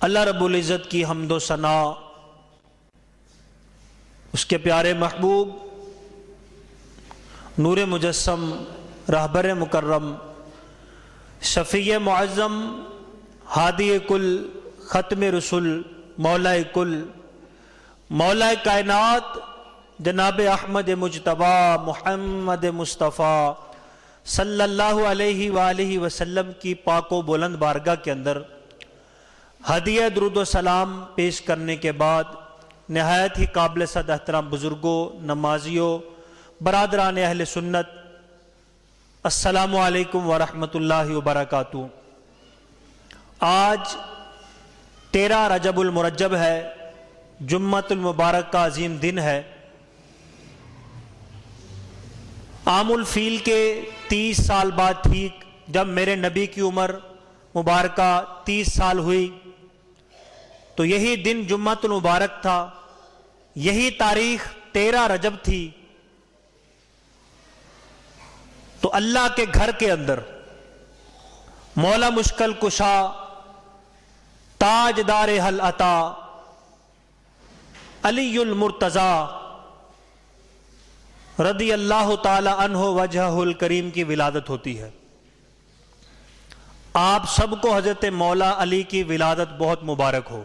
اللہ رب العزت کی حمد و ثنا اس کے پیارے محبوب نور مجسم رہبر مکرم شفیع معظم ہادی کل ختم رسول مولا کل مولا کائنات جناب احمد مجتبی محمد مصطفیٰ صلی اللہ علیہ وآلہ وسلم کی پاک و بلند بارگاہ کے اندر ہدیہ درود و سلام پیش کرنے کے بعد نہایت ہی قابل صد احترام بزرگوں، نمازیوں، برادران اہل سنت، السلام علیکم ورحمۃ اللہ وبرکاتہ۔ آج 13 رجب المرجب ہے، جمعۃ المبارک کا عظیم دن ہے۔ عام الفیل کے 30 سال بعد ٹھیک جب میرے نبی کی عمر مبارکہ 30 سال ہوئی تو یہی دن جمعۃ المبارک تھا، یہی تاریخ 13 رجب تھی۔ تو اللہ کے گھر کے اندر مولا مشکل کشا تاجدار حل عطا علی المرتضی رضی اللہ تعالی عنہ وجہہ الکریم کی ولادت ہوتی ہے۔ آپ سب کو حضرت مولا علی کی ولادت بہت مبارک ہو۔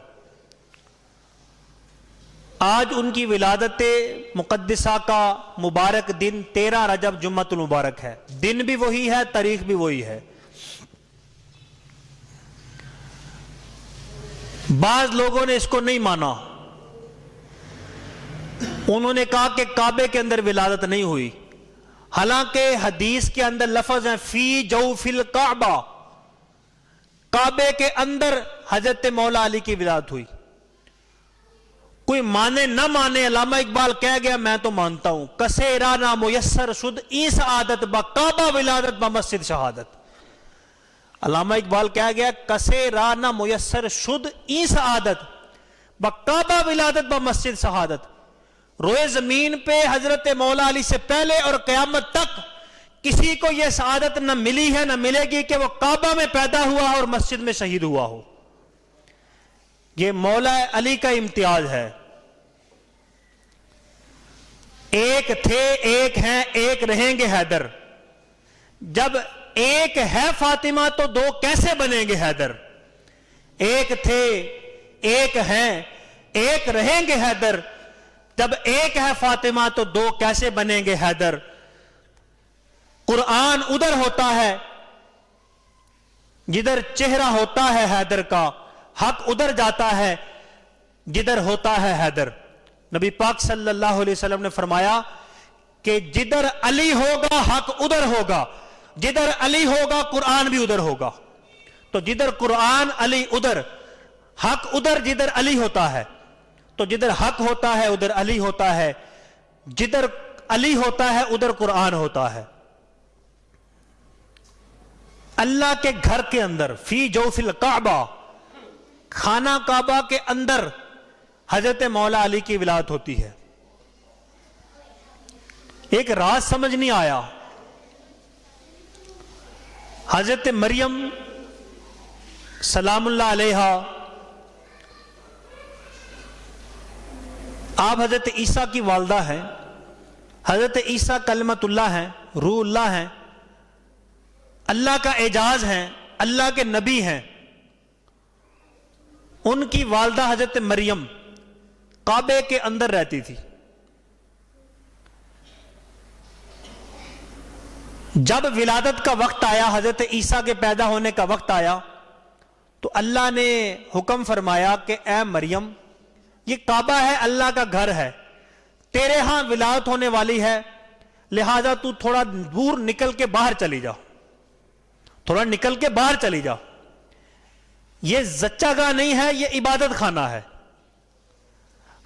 آج ان کی ولادت مقدسہ کا مبارک دن 13 رجب جمعۃ المبارک ہے۔ دن بھی وہی ہے، تاریخ بھی وہی ہے۔ بعض لوگوں نے اس کو نہیں مانا، انہوں نے کہا کہ کعبے کے اندر ولادت نہیں ہوئی، حالانکہ حدیث کے اندر لفظ ہیں فی جوف الکعبہ، کعبے کے اندر حضرت مولا علی کی ولادت ہوئی۔ کوئی مانے نہ مانے، علامہ اقبال کہہ گیا میں تو مانتا ہوں، کسے رانا میسر شد این سعادت با کعبہ ولادت با مسجد شہادت۔ علامہ اقبال کہہ گیا کسے رانا میسر شد این سعادت با کعبہ ولادت با مسجد شہادت۔ روئے زمین پہ حضرت مولا علی سے پہلے اور قیامت تک کسی کو یہ سعادت نہ ملی ہے نہ ملے گی کہ وہ کعبہ میں پیدا ہوا اور مسجد میں شہید ہوا ہو۔ یہ مولا علی کا امتیاز ہے۔ ایک تھے، ایک ہیں، ایک رہیں گے حیدر۔ جب ایک ہے فاطمہ تو دو کیسے بنیں گے حیدر؟ ایک تھے، ایک ہیں، ایک رہیں گے حیدر۔ جب ایک ہے فاطمہ تو دو کیسے بنیں گے حیدر؟ قرآن ادھر ہوتا ہے جدھر چہرہ ہوتا ہے حیدر کا، حق ادھر جاتا ہے جدھر ہوتا ہے حیدر۔ نبی پاک صلی اللہ علیہ وسلم نے فرمایا کہ جدھر علی ہوگا حق ادھر ہوگا، جدھر علی ہوگا قرآن بھی ادھر ہوگا۔ تو جدھر قرآن علی ادھر، حق ادھر جدھر علی ہوتا ہے، تو جدھر حق ہوتا ہے ادھر علی ہوتا ہے، جدھر علی ہوتا ہے ادھر قرآن ہوتا ہے۔ اللہ کے گھر کے اندر فی جوف الکعبہ، خانہ کعبہ کے اندر حضرت مولا علی کی ولادت ہوتی ہے۔ ایک راز سمجھ نہیں آیا، حضرت مریم سلام اللہ علیہا، آپ حضرت عیسیٰ کی والدہ ہیں، حضرت عیسیٰ کلمت اللہ ہیں، روح اللہ ہیں، اللہ کا اعجاز ہیں، اللہ کے نبی ہیں۔ ان کی والدہ حضرت مریم کعبے کے اندر رہتی تھی۔ جب ولادت کا وقت آیا، حضرت عیسیٰ کے پیدا ہونے کا وقت آیا، تو اللہ نے حکم فرمایا کہ اے مریم، یہ کعبہ ہے، اللہ کا گھر ہے، تیرے ہاں ولادت ہونے والی ہے، لہذا تو تھوڑا دور نکل کے باہر چلی جا، تھوڑا نکل کے باہر چلی جا۔ یہ زچہ گاہ نہیں ہے، یہ عبادت خانہ ہے۔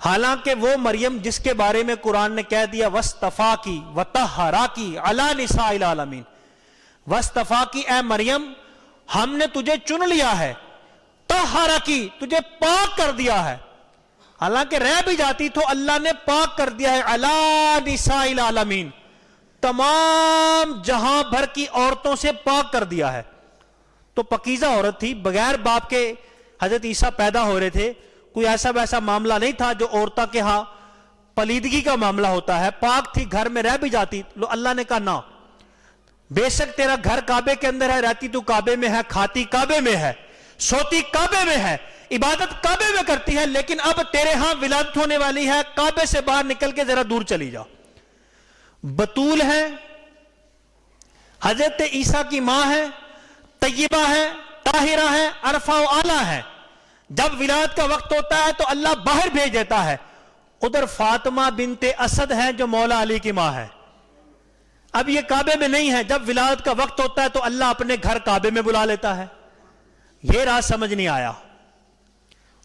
حالانکہ وہ مریم جس کے بارے میں قرآن نے کہہ دیا وَاسْتَفَاكِ وَطَهَّرَاكِ عَلَى نِسَاءِ الْعَالَمِينَ، وَاسْتَفَاكِ اے مریم، ہم نے تجھے چن لیا ہے، طَهَّرَكِ تجھے پاک کر دیا ہے۔ حالانکہ رہ بھی جاتی تو اللہ نے پاک کر دیا ہے، عَلَى نِسَاءِ الْعَالَمِينَ، تمام جہاں بھر کی عورتوں سے پاک کر دیا ہے۔ تو پاکیزہ عورت تھی، بغیر باپ کے حضرت عیسیٰ پیدا ہو رہے تھے کوئی ایسا ویسا معاملہ نہیں تھا جو عورتوں کے ہاں پلیدگی کا معاملہ ہوتا ہے، پاک تھی، گھر میں رہ بھی جاتی. اللہ نے کہا نہ، بے شک تیرا گھر کعبے کے اندر ہے، رہتی تو کعبے میں ہے، کھاتی کعبے میں ہے، سوتی کعبے میں ہے، عبادت کعبے میں کرتی ہے، لیکن اب تیرے ہاں ولادت ہونے والی ہے، کعبے سے باہر نکل کے ذرا دور چلی جا. بتول ہے، حضرت عیسیٰ کی ماں ہے، طیبہ ہے، طاہرہ ہے، عرفہ و اعلیٰ ہے. جب ولادت کا وقت ہوتا ہے تو اللہ باہر بھیج دیتا ہے. ادھر فاطمہ بنت اسد ہے جو مولا علی کی ماں ہے. اب یہ کعبے میں نہیں ہے، جب ولادت کا وقت ہوتا ہے تو اللہ اپنے گھر کعبے میں بلا لیتا ہے. یہ راز سمجھ نہیں آیا.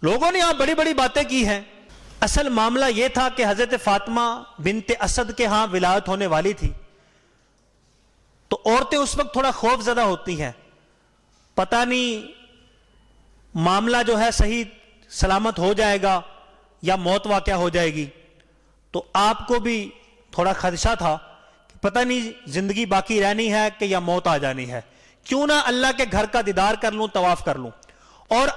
لوگوں نے یہاں بڑی بڑی باتیں کی ہیں. اصل معاملہ یہ تھا کہ حضرت فاطمہ بنت اسد کے ہاں ولادت ہونے والی تھی. تو عورتیں اس وقت تھوڑا خوف زدہ ہوتی ہیں، پتہ نہیں معاملہ جو ہے صحیح سلامت ہو جائے گا یا موت واقع ہو جائے گی. تو آپ کو بھی تھوڑا خدشہ تھا کہ پتہ نہیں زندگی باقی رہنی ہے کہ یا موت آ جانی ہے، کیوں نہ اللہ کے گھر کا دیدار کر لوں، طواف کر لوں. اور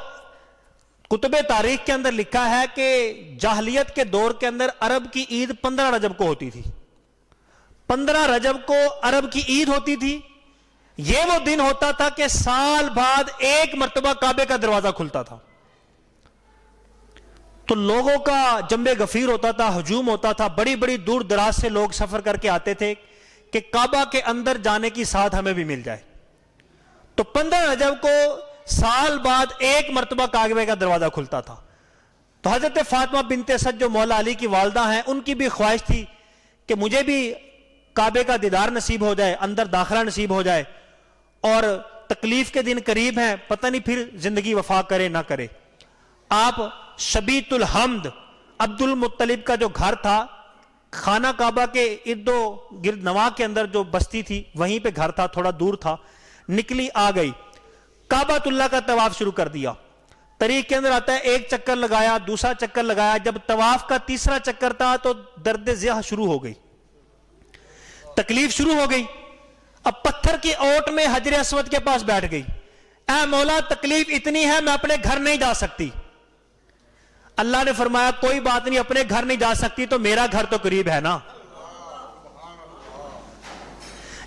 کتب تاریخ کے اندر لکھا ہے کہ جاہلیت کے دور کے اندر عرب کی عید 15 رجب کو ہوتی تھی. 15 رجب کو عرب کی عید ہوتی تھی. یہ وہ دن ہوتا تھا کہ سال بعد ایک مرتبہ کعبے کا دروازہ کھلتا تھا. تو لوگوں کا جنب غفیر ہوتا تھا، ہجوم ہوتا تھا، بڑی بڑی دور دراز سے لوگ سفر کر کے آتے تھے کہ کعبہ کے اندر جانے کی ساتھ ہمیں بھی مل جائے. تو 15 رجب کو سال بعد ایک مرتبہ کعبے کا دروازہ کھلتا تھا. تو حضرت فاطمہ بنت اسد جو مولا علی کی والدہ ہیں، ان کی بھی خواہش تھی کہ مجھے بھی کعبے کا دیدار نصیب ہو جائے، اندر داخلہ نصیب ہو جائے. اور تکلیف کے دن قریب ہیں، پتہ نہیں پھر زندگی وفا کرے نہ کرے. آپ شبیت الحمد عبد المطلب کا جو گھر تھا، خانہ کعبہ کے ارد و گرد نواح کے اندر جو بستی تھی وہیں پہ گھر تھا، تھوڑا دور تھا. نکلی، آ گئی، کعبۃ اللہ کا طواف شروع کر دیا. طریق کے اندر آتا ہے ایک چکر لگایا، دوسرا چکر لگایا. جب طواف کا تیسرا چکر تھا تو درد ذیہ شروع ہو گئی، تکلیف شروع ہو گئی. اب پتھر کی اوٹ میں حجر اسود کے پاس بیٹھ گئی. اے مولا تکلیف اتنی ہے، میں اپنے گھر نہیں جا سکتی. اللہ نے فرمایا کوئی بات نہیں، اپنے گھر نہیں جا سکتی تو میرا گھر تو قریب ہے نا.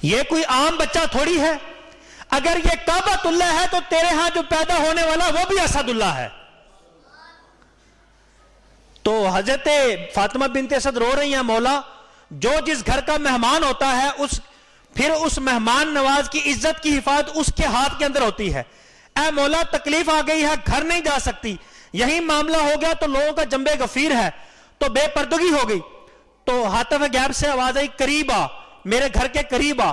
یہ کوئی عام بچہ تھوڑی ہے. اگر یہ کعبۃ اللہ ہے تو تیرے ہاں جو پیدا ہونے والا وہ بھی اسد اللہ ہے. تو حضرت فاطمہ بنت اسد رو رہی ہیں، مولا جو جس گھر کا مہمان ہوتا ہے پھر اس مہمان نواز کی عزت کی حفاظت اس کے ہاتھ کے اندر ہوتی ہے. اے مولا تکلیف آ گئی ہے، گھر نہیں جا سکتی. یہی معاملہ ہو گیا تو لوگوں کا جنب غفیر ہے، تو بے پردگی ہو گئی. تو ہاتف غیب سے آواز آئی قریب آ، میرے گھر کے قریب آ.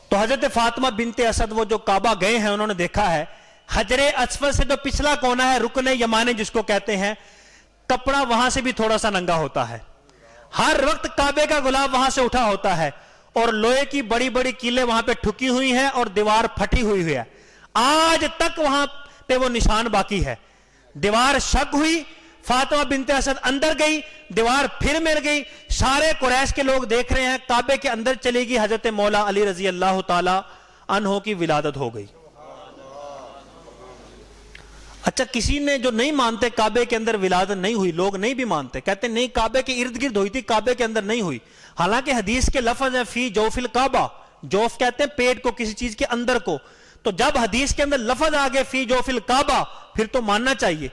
تو حضرت فاطمہ بنت اسد وہ جو کعبہ گئے ہیں انہوں نے دیکھا ہے حجر اسود سے جو پچھلا کونا ہے، رکن یمانی جس کو کہتے ہیں، کپڑا وہاں سے بھی تھوڑا سا ننگا ہوتا ہے. ہر وقت کعبے کا غلاف وہاں سے اٹھا ہوتا ہے، اور لوہے کی بڑی بڑی کیلیں وہاں پہ ٹھکی ہوئی ہیں اور دیوار پھٹی ہوئی ہے. آج تک وہاں پہ وہ نشان باقی ہے. دیوار شک ہوئی، فاطمہ بنت اسد اندر گئی، دیوار پھر مل گئی. سارے قریش کے لوگ دیکھ رہے ہیں، کعبے کے اندر چلی گئی. حضرت مولا علی رضی اللہ تعالی عنہ کی ولادت ہو گئی. اچھا، کسی نے جو نہیں مانتے کعبے کے اندر ولادت نہیں ہوئی، لوگ نہیں بھی مانتے، کہتے نہیں کعبے کے ارد گرد ہوئی تھی، کعبے کے اندر نہیں ہوئی. حالانکہ حدیث کے لفظ ہیں فی جوف الکعبہ، جوف کہتے ہیں پیٹ کو، کسی چیز کے اندر کو. تو جب حدیث کے اندر لفظ آگے فی جوف الکعبہ، پھر تو ماننا چاہیے.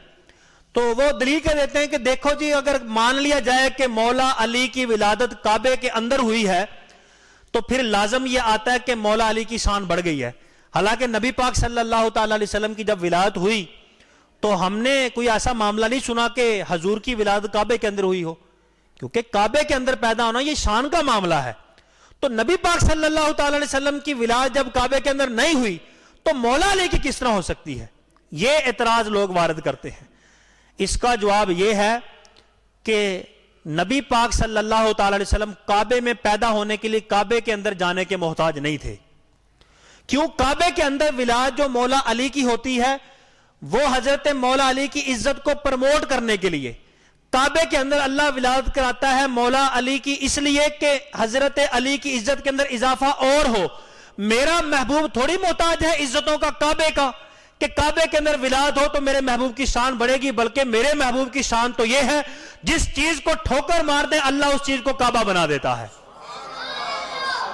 تو وہ دلیل کہہ دیتے ہیں کہ دیکھو جی، اگر مان لیا جائے کہ مولا علی کی ولادت کعبے کے اندر ہوئی ہے تو پھر لازم یہ آتا ہے کہ مولا علی کی شان بڑھ گئی ہے. حالانکہ نبی پاک صلی اللہ تعالی علیہ وسلم کی جب ولادت ہوئی تو ہم نے کوئی ایسا معاملہ نہیں سنا کہ حضور کی ولادت کعبے کے اندر ہوئی ہو، کیونکہ کعبے کے اندر پیدا ہونا یہ شان کا معاملہ ہے. تو نبی پاک صلی اللہ تعالی علیہ وسلم کی ولادت جب کعبے کے اندر نہیں ہوئی تو مولا علی کی کس طرح ہو سکتی ہے؟ یہ اعتراض لوگ وارد کرتے ہیں. اس کا جواب یہ ہے کہ نبی پاک صلی اللہ تعالی علیہ وسلم کعبے میں پیدا ہونے کے لیے کعبے کے اندر جانے کے محتاج نہیں تھے. کیوں؟ کعبے کے اندر ولادت جو مولا علی کی ہوتی ہے وہ حضرت مولا علی کی عزت کو پرموٹ کرنے کے لیے. کعبے کے اندر اللہ ولادت کراتا ہے مولا علی کی اس لیے کہ حضرت علی کی عزت کے اندر اضافہ اور ہو. میرا محبوب تھوڑی محتاج ہے عزتوں کا کعبے کا کہ کعبے کے اندر ولادت ہو تو میرے محبوب کی شان بڑھے گی، بلکہ میرے محبوب کی شان تو یہ ہے جس چیز کو ٹھوکر مار دیں اللہ اس چیز کو کعبہ بنا دیتا ہے۔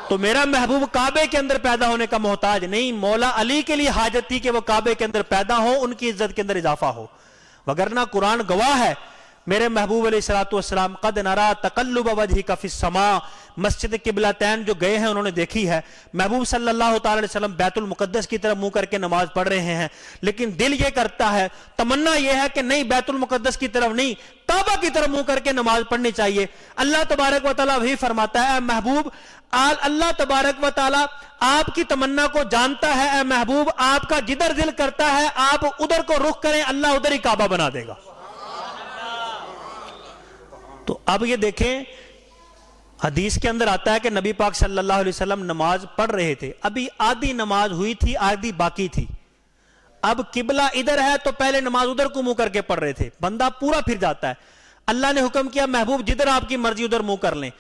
تو میرا محبوب کعبے کے اندر پیدا ہونے کا محتاج نہیں، مولا علی کے لیے حاجت تھی کہ وہ کعبے کے اندر پیدا ہو، ان کی عزت کے اندر اضافہ ہو، وگرنہ قرآن گواہ ہے میرے محبوب علیہ الصلوۃ والسلام قد نرا تقلب وجہک فی السماء، مسجد قبلتین جو گئے ہیں انہوں نے دیکھی ہے، محبوب صلی اللہ تعالی علیہ وسلم بیت المقدس کی طرف منہ کر کے نماز پڑھ رہے ہیں، لیکن دل یہ کرتا ہے، تمنا یہ ہے کہ نہیں بیت المقدس کی طرف نہیں، کعبہ کی طرف منہ کر کے نماز پڑھنی چاہیے۔ اللہ تبارک و تعالیٰ وہی فرماتا ہے، اے محبوب اللہ تبارک و تعالیٰ آپ کی تمنا کو جانتا ہے، اے محبوب آپ کا جدھر دل کرتا ہے آپ ادھر کو رخ کریں، اللہ ادھر ہی کعبہ بنا دے گا۔ تو اب یہ دیکھیں حدیث کے اندر آتا ہے کہ نبی پاک صلی اللہ علیہ وسلم نماز پڑھ رہے تھے، ابھی آدھی نماز ہوئی تھی آدھی باقی تھی، اب قبلہ ادھر ہے تو پہلے نماز ادھر کو منہ کر کے پڑھ رہے تھے، بندہ پورا پھر جاتا ہے، اللہ نے حکم کیا محبوب جدھر آپ کی مرضی ادھر منہ کر لیں،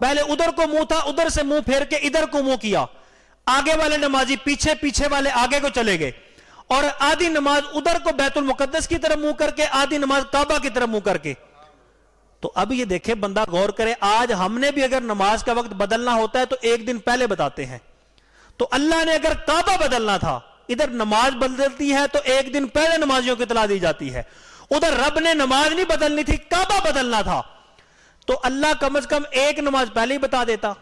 پہلے ادھر کو منہ تھا ادھر سے منہ پھیر کے ادھر کو منہ کیا، آگے والے نمازی پیچھے، پیچھے والے آگے کو چلے گئے، اور آدھی نماز ادھر کو بیت المقدس کی طرف منہ کر کے آدھی نماز کعبہ کی طرف منہ کر کے۔ تو اب یہ دیکھیں بندہ غور کرے، آج ہم نے بھی اگر نماز کا وقت بدلنا ہوتا ہے تو ایک دن پہلے بتاتے ہیں، تو اللہ نے اگر کعبہ بدلنا تھا، ادھر نماز بدلتی ہے تو ایک دن پہلے نمازیوں کو اطلاع دی جاتی ہے، ادھر رب نے نماز نہیں بدلنی تھی کعبہ بدلنا تھا تو اللہ کم از کم ایک نماز پہلے ہی بتا دیتا۔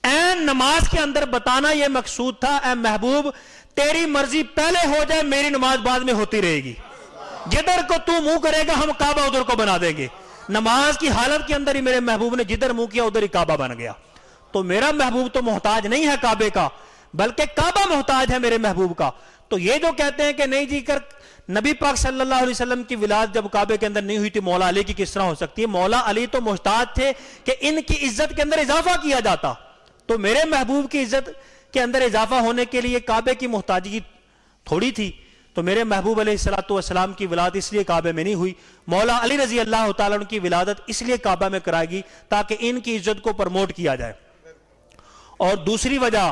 این نماز کے اندر بتانا یہ مقصود تھا، اے محبوب تیری مرضی پہلے ہو جائے میری نماز بعد میں ہوتی رہے گی، جدھر کو تو منہ کرے گا ہم کعبہ ادھر کو بنا دیں گے۔ نماز کی حالت کے اندر ہی میرے محبوب نے جدھر منہ کیا ادھر ہی کعبہ بن گیا۔ تو میرا محبوب تو محتاج نہیں ہے کعبے کا، بلکہ کعبہ محتاج ہے میرے محبوب کا۔ تو یہ جو کہتے ہیں کہ نہیں جی کر نبی پاک صلی اللہ علیہ وسلم کی ولادت جب کعبے کے اندر نہیں ہوئی تھی مولا علی کی کس طرح ہو سکتی ہے؟ مولا علی تو محتاج تھے کہ ان کی عزت کے اندر اضافہ کیا جاتا، تو میرے محبوب کی عزت کے اندر اضافہ ہونے کے لیے کعبے کی محتاجی تھوڑی تھی۔ تو میرے محبوب علیہ الصلوۃ والسلام کی ولادت اس لیے کعبے میں نہیں ہوئی، مولا علی رضی اللہ تعالیٰ عنہ کی ولادت اس لیے کعبہ میں کرائے گی تاکہ ان کی عزت کو پرموٹ کیا جائے۔ اور دوسری وجہ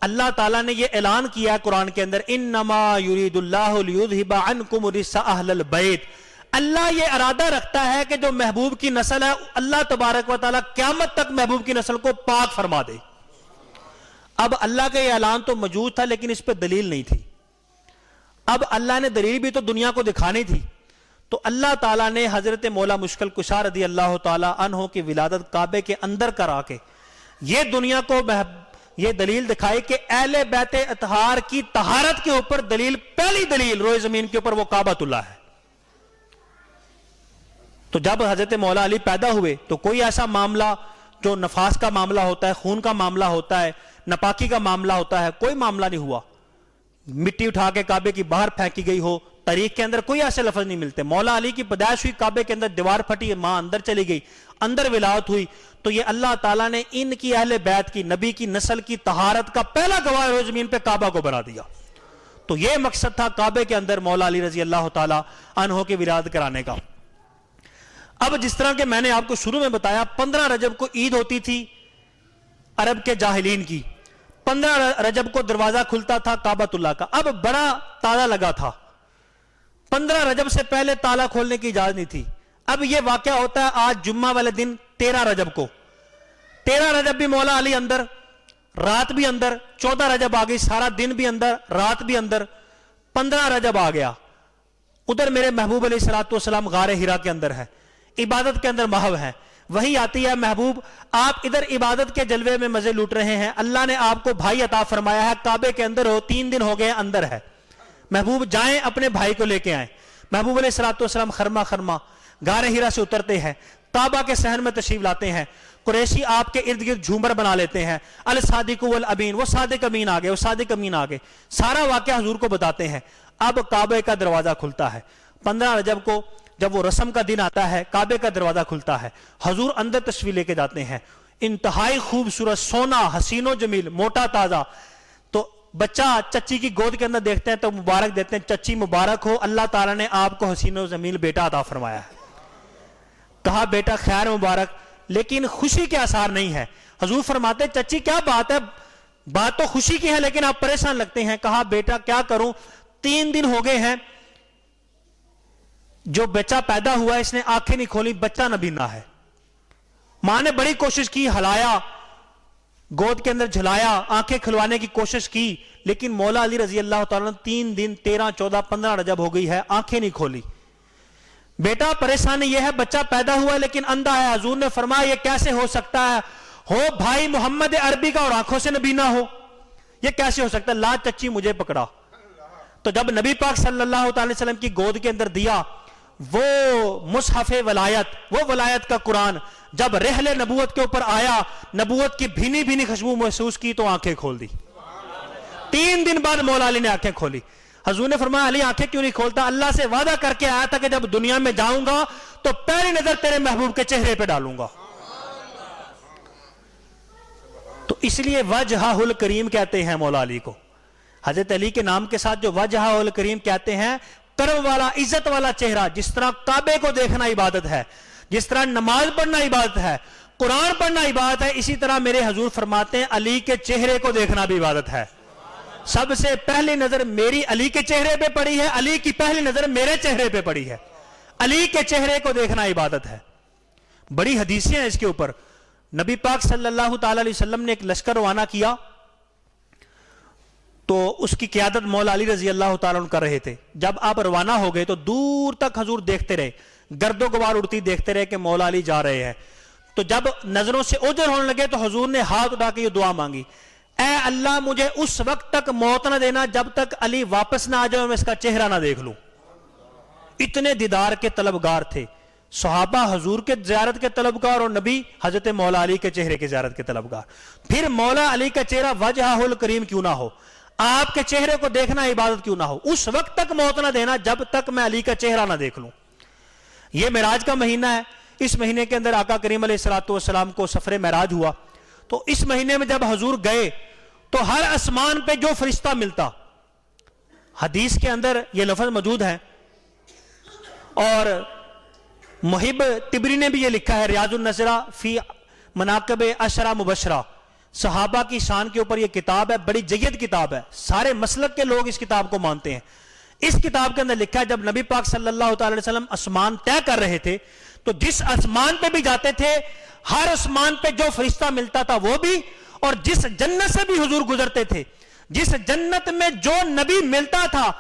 اللہ تعالیٰ نے یہ اعلان کیا ہے قرآن کے اندر، انما یرید اللہ لیذھب عنکم الرجس اہل البیت، اللہ یہ ارادہ رکھتا ہے کہ جو محبوب کی نسل ہے اللہ تبارک و تعالیٰ قیامت تک محبوب کی نسل کو پاک فرما دے۔ اب اللہ کا یہ اعلان تو موجود تھا لیکن اس پہ دلیل نہیں تھی، اب اللہ نے دلیل بھی تو دنیا کو دکھانی تھی، تو اللہ تعالیٰ نے حضرت مولا مشکل کشا رضی اللہ تعالیٰ عنہ کی ولادت کعبے کے اندر کرا کے یہ دنیا کو یہ دلیل دکھائی کہ اہل بیت اطہار کی طہارت کے اوپر دلیل، پہلی دلیل روئے زمین کے اوپر وہ کعبۃ اللہ ہے۔ تو جب حضرت مولا علی پیدا ہوئے تو کوئی ایسا معاملہ جو نفاس کا معاملہ ہوتا ہے، خون کا معاملہ ہوتا ہے، نپاکی کا معاملہ ہوتا ہے، کوئی معاملہ نہیں ہوا، مٹی اٹھا کے کعبے کی باہر پھینکی گئی ہو، تاریخ کے اندر کوئی ایسے لفظ نہیں ملتے۔ مولا علی کی پیدائش ہوئی کعبے کے اندر، دیوار پھٹی، ماں اندر چلی گئی، اندر ولادت ہوئی، تو یہ اللہ تعالیٰ نے ان کی اہل بیت کی، نبی کی نسل کی طہارت کا پہلا گواہ روئے زمین پہ کعبہ کو بنا دیا۔ تو یہ مقصد تھا کعبے کے اندر مولا علی رضی اللہ تعالیٰ عنہ کی ولادت کرانے کا۔ اب جس طرح کہ میں نے آپ کو شروع میں بتایا 15 رجب کو عید ہوتی تھی عرب کے جاہلین کی، 15 رجب کو دروازہ کھلتا تھا کعبۃ اللہ کا، اب بڑا تالا لگا تھا، 15 رجب سے پہلے تالا کھولنے کی اجازت نہیں تھی۔ اب یہ واقعہ ہوتا ہے آج جمعہ والے دن 13 رجب کو، 13 رجب بھی مولا علی اندر، رات بھی اندر، 14 رجب آ گئی، سارا دن بھی اندر رات بھی اندر، 15 رجب آ گیا، ادھر میرے محبوب علیہ الصلوۃ والسلام غار ہرا کے اندر ہے، عبادت کے اندر محو ہے، وہی آتی ہے محبوب آپ ادھر عبادت کے جلوے میں مزے لوٹ رہے ہیں، اللہ نے آپ کو بھائی عطا فرمایا ہے، کعبے کے اندر ہو، 3 دن ہو گئے اندر ہے، محبوب جائیں اپنے بھائی کو لے کے آئیں۔ محبوب علیہ الصلوۃ والسلام خرما خرما غار ہرا سے اترتے ہیں، کعبہ کے صحن میں تشریف لاتے ہیں، قریشی آپ کے ارد گرد جھومر بنا لیتے ہیں، الصادق والامین، وہ صادق امین آ گئے، وہ صادق امین آ گئے، سارا واقعہ حضور کو بتاتے ہیں۔ اب کعبے کا دروازہ کھلتا ہے 15 رجب کو، جب وہ رسم کا دن آتا ہے کعبے کا دروازہ کھلتا ہے، حضور اندر تشریف لے کے جاتے ہیں، انتہائی خوبصورت، سونا، حسین و جمیل، موٹا تازہ، تو بچہ چچی کی گود کے اندر دیکھتے ہیں تو مبارک دیتے ہیں، چچی مبارک ہو، اللہ تعالیٰ نے آپ کو حسین و جمیل بیٹا عطا فرمایا ہے۔ کہا بیٹا خیر مبارک، لیکن خوشی کے آثار نہیں ہے۔ حضور فرماتے چچی کیا بات ہے، بات تو خوشی کی ہے لیکن آپ پریشان لگتے ہیں. کہا بیٹا کیا کروں, 3 دن ہو گئے ہیں جو بچہ پیدا ہوا اس نے آنکھیں نہیں کھولی, بچہ نبینا ہے. ماں نے بڑی کوشش کی, ہلایا, گود کے اندر جھلایا, آنکھیں کھلوانے کی کوشش کی, لیکن مولا علی رضی اللہ تعالیٰ 3 دن 13 14 15 رجب ہو گئی ہے, آنکھیں نہیں کھولی. بیٹا پریشانی یہ ہے بچہ پیدا ہوا ہے لیکن اندھا ہے. حضور نے فرمایا یہ کیسے ہو سکتا ہے, ہو بھائی محمد عربی کا اور آنکھوں سے نبینا ہو, یہ کیسے ہو سکتا ہے؟ لا چچی مجھے پکڑا. تو جب نبی پاک صلی اللہ تعالی وسلم کی گود کے اندر دیا وہ مصحف ولایت, وہ ولایت کا قرآن, جب رحل نبوت کے اوپر آیا, نبوت کی بھینی بھینی خوشبو محسوس کی تو آنکھیں کھول دی. 3 دن بعد مولا علی نے آنکھیں کھولی. حضور نے فرمایا علی آنکھیں کیوں نہیں کھولتا؟ اللہ سے وعدہ کر کے آیا تھا کہ جب دنیا میں جاؤں گا تو پہلی نظر تیرے محبوب کے چہرے پہ ڈالوں گا. تو اس لیے وجہہ الکریم کہتے ہیں مولا علی کو. حضرت علی کے نام کے ساتھ جو وجہہ الکریم کہتے ہیں, کرم والا, عزت والا چہرہ. جس طرح کعبے کو دیکھنا عبادت ہے, جس طرح نماز پڑھنا عبادت ہے, قرآن پڑھنا عبادت ہے, اسی طرح میرے حضور فرماتے ہیں علی کے چہرے کو دیکھنا بھی عبادت ہے. سب سے پہلی نظر میری علی کے چہرے پہ پڑی ہے, علی کی پہلی نظر میرے چہرے پہ پڑی ہے. علی کے چہرے کو دیکھنا عبادت ہے. بڑی حدیثیں ہیں اس کے اوپر. نبی پاک صلی اللہ تعالی علیہ وسلم نے ایک لشکر روانہ کیا تو اس کی قیادت مولا علی رضی اللہ تعالیٰ عنہ کر رہے تھے. جب آپ روانہ ہو گئے تو دور تک حضور دیکھتے رہے, گرد و غبار اڑتی دیکھتے رہے کہ مولا علی جا رہے ہیں. تو جب نظروں سے اوجھل ہونے لگے تو حضور نے ہاتھ اٹھا کے یہ دعا مانگی, اے اللہ مجھے اس وقت تک موت نہ دینا جب تک علی واپس نہ آ جائے, میں اس کا چہرہ نہ دیکھ لوں. اتنے دیدار کے طلبگار تھے صحابہ, حضور کے زیارت کے طلبگار, اور نبی حضرت مولا علی کے چہرے کے زیارت کے طلبگار. پھر مولا علی کا چہرہ وجہہ الکریم کیوں نہ ہو, آپ کے چہرے کو دیکھنا عبادت کیوں نہ ہو, اس وقت تک موت نہ دینا جب تک میں علی کا چہرہ نہ دیکھ لوں. یہ معراج کا مہینہ ہے. اس مہینے کے اندر آقا کریم علیہ السلام کو سفر معراج ہوا. تو اس مہینے میں جب حضور گئے تو ہر آسمان پہ جو فرشتہ ملتا, حدیث کے اندر یہ لفظ موجود ہے, اور محب تبری نے بھی یہ لکھا ہے, ریاض النظرہ فی مناقب عشرہ مبشرہ, صحابہ کی شان کے اوپر یہ کتاب ہے, بڑی جید کتاب ہے, سارے مسلک کے لوگ اس کتاب کو مانتے ہیں. اس کتاب کے اندر لکھا ہے جب نبی پاک صلی اللہ تعالی علیہ وسلم آسمان طے کر رہے تھے تو جس آسمان پہ بھی جاتے تھے ہر آسمان پہ جو فرشتہ ملتا تھا وہ بھی, اور جس جنت سے بھی حضور گزرتے تھے, جس جنت میں جو نبی ملتا تھا,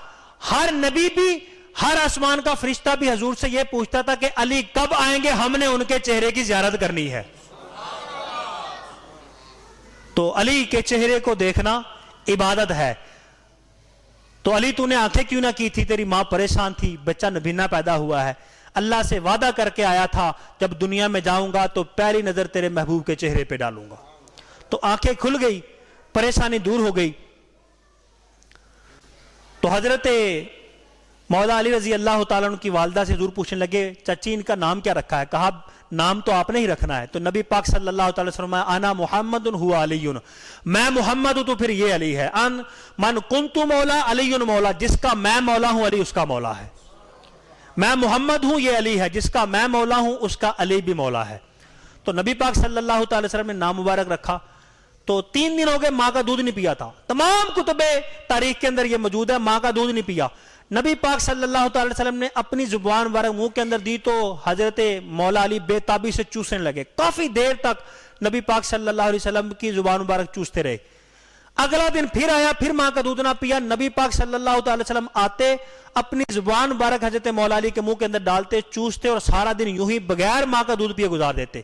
ہر نبی بھی, ہر آسمان کا فرشتہ بھی حضور سے یہ پوچھتا تھا کہ علی کب آئیں گے, ہم نے ان کے چہرے کی زیارت کرنی ہے. تو علی کے چہرے کو دیکھنا عبادت ہے. تو علی تو نے آنکھیں کیوں نہ کی تھی, تیری ماں پریشان تھی, بچہ نبینا پیدا ہوا ہے, اللہ سے وعدہ کر کے آیا تھا جب دنیا میں جاؤں گا تو پہلی نظر تیرے محبوب کے چہرے پہ ڈالوں گا. تو آنکھیں کھل گئی, پریشانی دور ہو گئی. تو حضرت مولا علی رضی اللہ تعالیٰ عنہ کی والدہ سے حضور پوچھنے لگے چچی ان کا نام کیا رکھا ہے؟ کہا نام تو آپ نے ہی رکھنا ہے. تو نبی پاک صلی اللہ تعالی وسلم انا محمد ہوا علی, میں محمد ہوں تو پھر یہ علی ہے. ان من کنت مولا علی مولا, جس کا میں مولا ہوں علی اس کا مولا ہے. میں محمد ہوں یہ علی ہے, جس کا میں مولا ہوں اس کا علی بھی مولا ہے. تو نبی پاک صلی اللہ تعالی وسلم نے نام مبارک رکھا. تو 3 دن ہو گئے ماں کا دودھ نہیں پیا تھا. تمام کتب تاریخ کے اندر یہ موجود ہے, ماں کا دودھ نہیں پیا. نبی پاک صلی اللہ تعالی وسلم نے اپنی زبان مبارک منہ کے اندر دی تو حضرت مولا علی بے تابی سے چوسنے لگے. کافی دیر تک نبی پاک صلی اللہ علیہ وسلم کی زبان مبارک چوستے رہے. اگلا دن پھر آیا, پھر ماں کا دودھ نہ پیا. نبی پاک صلی اللہ تعالی وسلم آتے, اپنی زبان مبارک حضرت مولا علی کے منہ کے اندر ڈالتے, چوستے, اور سارا دن یوں ہی بغیر ماں کا دودھ پیے گزار دیتے.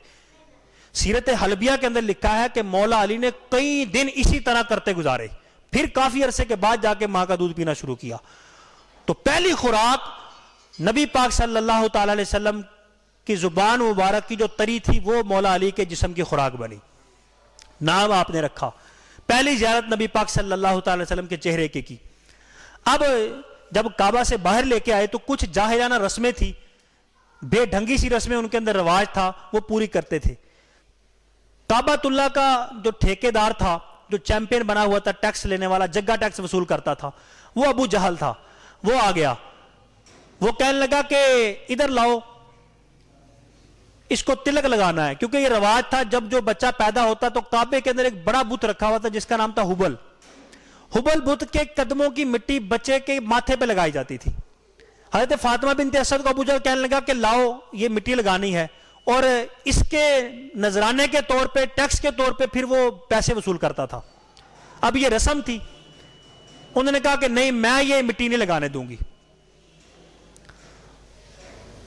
سیرت حلبیہ کے اندر لکھا ہے کہ مولا علی نے کئی دن اسی طرح کرتے گزارے, پھر کافی عرصے کے بعد جا کے ماں کا دودھ پینا شروع کیا. تو پہلی خوراک نبی پاک صلی اللہ تعالی علیہ وسلم کی زبان مبارک کی جو تری تھی وہ مولا علی کے جسم کی خوراک بنی. نام آپ نے رکھا. پہلی زیارت نبی پاک صلی اللہ تعالی وسلم کے چہرے کی. اب جب کعبہ سے باہر لے کے آئے تو کچھ جاہلانہ رسمیں تھی, بے ڈھنگی سی رسمیں ان کے اندر رواج تھا, وہ پوری کرتے تھے. کعبۃ اللہ کا جو ٹھیکیدار تھا, جو چیمپئن بنا ہوا تھا, ٹیکس لینے والا, جگہ ٹیکس وصول کرتا تھا, وہ ابو جہل تھا. وہ آ گیا, وہ کہنے لگا کہ ادھر لاؤ, اس کو تلک لگانا ہے، کیونکہ یہ رواج تھا جب جو بچہ پیدا ہوتا تو کعبے کے اندر ایک بڑا بت رکھا ہوا تھا جس کا نام تھا ہبل. ہبل بت کے قدموں کی مٹی بچے کے ماتھے پہ لگائی جاتی تھی. حضرت فاطمہ بنت اسد کو ابو جہل کہنے لگا کہ لاؤ یہ مٹی لگانی ہے، اور اس کے نذرانے کے طور پہ، ٹیکس کے طور پہ پھر وہ پیسے وصول کرتا تھا. اب یہ رسم تھی، انہوں نے کہا کہ نہیں میں یہ مٹی نہیں لگانے دوں گی.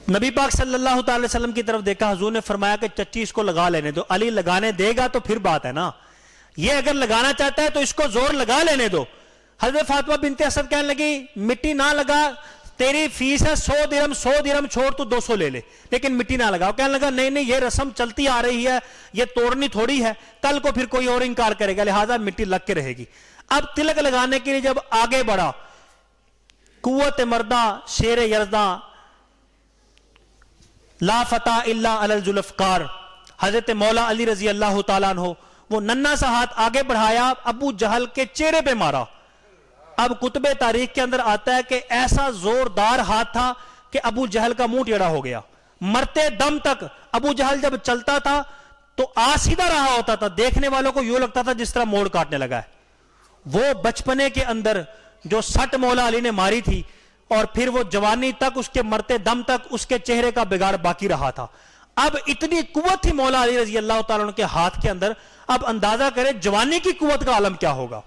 نبی پاک صلی اللہ تعالی وسلم کی طرف دیکھا، حضور نے فرمایا کہ چچی اس کو لگا لینے دو. علی لگانے دے گا تو پھر بات ہے نا، یہ اگر لگانا چاہتا ہے تو اس کو زور لگا لینے دو. حضرت فاطمہ بنت اسد کہنے لگی مٹی نہ لگا، تیری فیس ہے 100 درہم، 100 درہم چھوڑ تو 200 لے لے، لیکن مٹی نہ لگا. کہنے لگا نہیں یہ رسم چلتی آ رہی ہے، یہ توڑنی تھوڑی ہے، کل کو پھر کوئی اور انکار کرے گا، لہذا مٹی لگ کے رہے گی. اب تلک لگانے کے لیے جب آگے بڑھا، قوت مردہ شیر یزداں لا فتح الا علی الذوالفقار، حضرت مولا علی رضی اللہ تعالیٰ عنہ، وہ ننھا سا ہاتھ آگے بڑھایا، ابو جہل کے چہرے پہ مارا. اب کتب تاریخ کے اندر آتا ہے کہ ایسا زوردار ہاتھ تھا کہ ابو جہل کا منہ ٹیڑھا ہو گیا. مرتے دم تک ابو جہل جب چلتا تھا تو سیدھا رہا ہوتا تھا، دیکھنے والوں کو یوں لگتا تھا جس طرح موڑ کاٹنے لگا ہے. وہ بچپنے کے اندر جو سٹ مولا علی نے ماری تھی اور پھر وہ جوانی تک، اس کے مرتے دم تک اس کے چہرے کا بگاڑ باقی رہا تھا. اب اتنی قوت تھی مولا علی رضی اللہ تعالیٰ عنہ کے ہاتھ کے اندر، اب اندازہ کرے جوانی کی قوت کا عالم کیا ہوگا.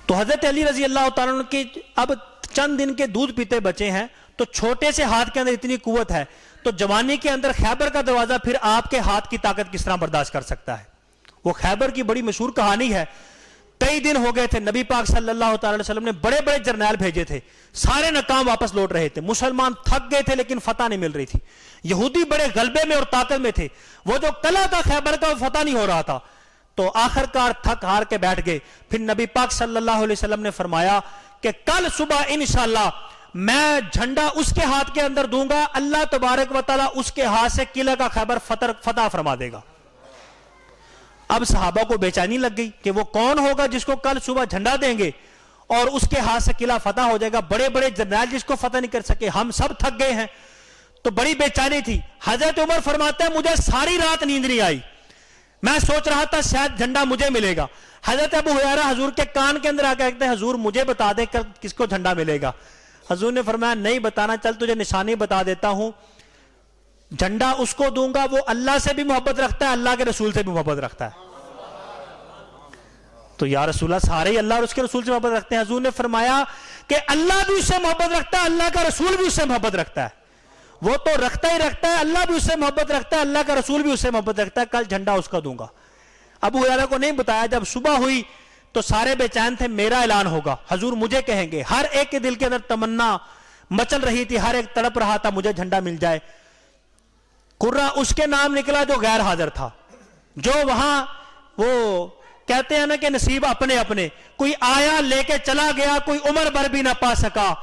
تو حضرت علی رضی اللہ تعالیٰ عنہ کی اب چند دن کے دودھ پیتے بچے ہیں، تو چھوٹے سے ہاتھ کے اندر اتنی قوت ہے، تو جوانی کے اندر خیبر کا دروازہ پھر آپ کے ہاتھ کی طاقت کس طرح برداشت کر سکتا ہے. وہ خیبر کی بڑی مشہور کہانی ہے. کئی دن ہو گئے تھے، نبی پاک صلی اللہ تعالی علیہ وسلم نے بڑے بڑے جرنیل بھیجے تھے، سارے ناکام واپس لوٹ رہے تھے. مسلمان تھک گئے تھے لیکن فتح نہیں مل رہی تھی. یہودی بڑے غلبے میں اور طاقت میں تھے، وہ جو قلعہ تھا خیبر کا وہ فتح نہیں ہو رہا تھا. تو آخر کار تھک ہار کے بیٹھ گئے. پھر نبی پاک صلی اللہ علیہ وسلم نے فرمایا کہ کل صبح انشاءاللہ میں جھنڈا اس کے ہاتھ کے اندر دوں گا، اللہ تبارک و تعالیٰ اس کے ہاتھ سے قلعہ کا خیبر فتح فرما دے گا. اب صحابہ کو بے چینی لگ گئی کہ وہ کون ہوگا جس کو کل صبح جھنڈا دیں گے اور اس کے ہاتھ سے قلعہ فتح ہو جائے گا. بڑے بڑے جرنیل جس کو فتح نہیں کر سکے، ہم سب تھک گئے ہیں. تو بڑی بے چینی تھی. حضرت عمر فرماتے ہیں مجھے ساری رات نیند نہیں آئی، میں سوچ رہا تھا شاید جھنڈا مجھے ملے گا. حضرت ابو ہریرہ حضور کے کان کے اندر آ کے کہتے ہیں حضور مجھے بتا دیں کس کو جھنڈا ملے گا. حضور نے فرمایا نہیں بتانا، چل تجھے نشانی بتا دیتا ہوں. جھنڈا اس کو دوں گا وہ اللہ سے بھی محبت رکھتا ہے، اللہ کے رسول سے بھی محبت رکھتا ہے. تو یا رسول اللہ سارے ہی اللہ اور اس کے رسول سے محبت رکھتے ہیں. حضور نے فرمایا کہ اللہ بھی اس سے محبت رکھتا ہے، اللہ کا رسول بھی اس سے محبت رکھتا ہے. وہ تو رکھتا ہی رکھتا ہے، اللہ بھی اس سے محبت رکھتا ہے، اللہ کا رسول بھی اس سے محبت رکھتا ہے. کل جھنڈا اس کا دوں گا. ابو ہریرہ کو نہیں بتایا. جب صبح ہوئی تو سارے بے چین تھے، میرا اعلان ہوگا، حضور مجھے کہیں گے. ہر ایک کے دل کے اندر تمنا مچل رہی تھی، ہر ایک تڑپ رہا تھا مجھے جھنڈا مل جائے. قرہ اس کے نام نکلا جو غیر حاضر تھا، جو وہاں وہ کہتے ہیں نا کہ نصیب اپنے اپنے، کوئی آیا لے کے چلا گیا، کوئی عمر بھر بھی نہ پا سکا.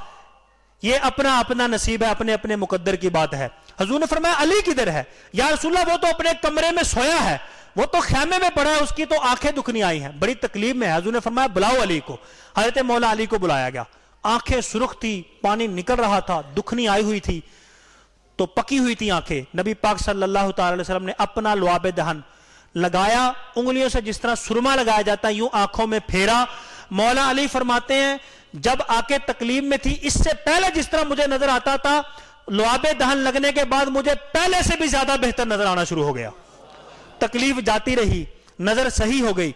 یہ اپنا اپنا نصیب ہے، اپنے اپنے مقدر کی بات ہے. حضور نے فرمایا علی کدھر ہے؟ یا رسول اللہ وہ تو اپنے کمرے میں سویا ہے، وہ تو خیمے میں پڑا ہے، اس کی تو آنکھیں دکھنی آئی ہیں، بڑی تکلیف میں ہے. حضور نے فرمایا بلاؤ علی کو. حضرت مولا علی کو بلایا گیا. آنکھیں سرخ تھی، پانی نکل رہا تھا، دکھنی آئی ہوئی تھی، تو پکی ہوئی تھی آنکھیں. نبی پاک صلی اللہ تعالی علیہ وسلم نے اپنا لعاب دہن لگایا، انگلیوں سے جس طرح سرما لگایا جاتا ہے یوں آنکھوں میں پھیرا. مولا علی فرماتے ہیں جب آنکھیں تکلیف میں تھی، اس سے پہلے جس طرح مجھے نظر آتا تھا، لعاب دہن لگنے کے بعد مجھے پہلے سے بھی زیادہ بہتر نظر آنا شروع ہو گیا. تکلیف جاتی رہی، نظر صحیح ہو گئی.